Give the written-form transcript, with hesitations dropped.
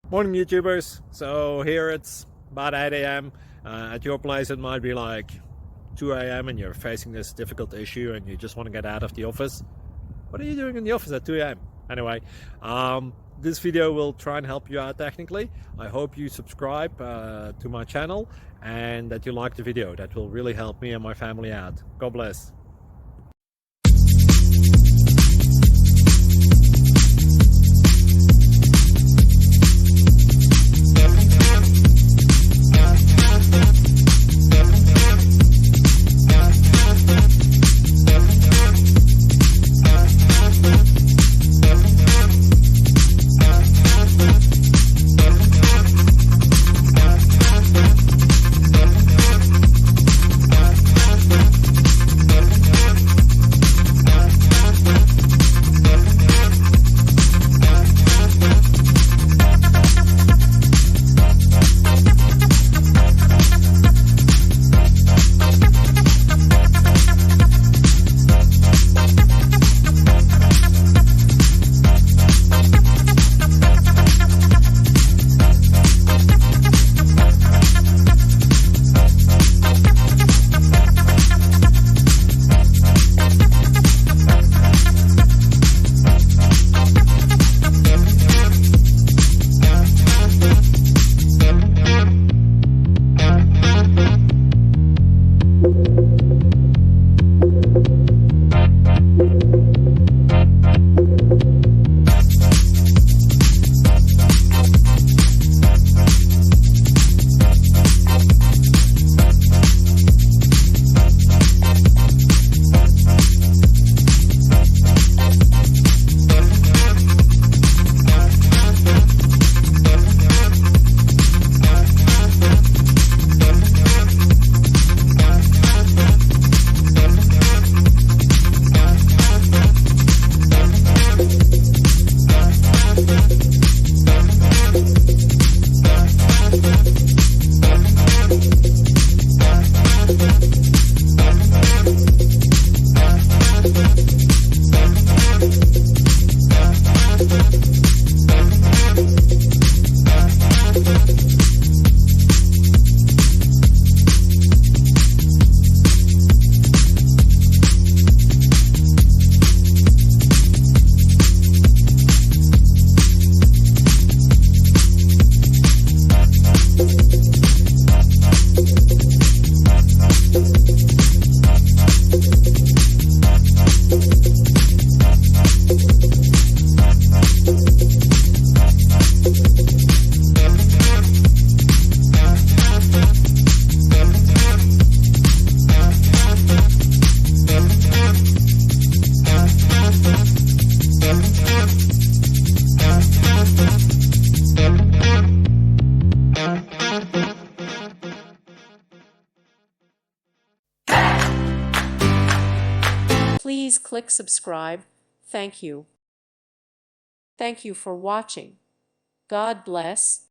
Morning YouTubers. So here it's about 8 a.m. At your place it might be like 2 a.m. and you're facing this difficult issue and you just want to get out of the office. What are you doing in the office at 2 a.m.? Anyway, this video will try and help you out technically. I hope you subscribe to my channel and that you like the video. That will really help me and my family out. God bless. Please click subscribe. Thank you. Thank you for watching. God bless.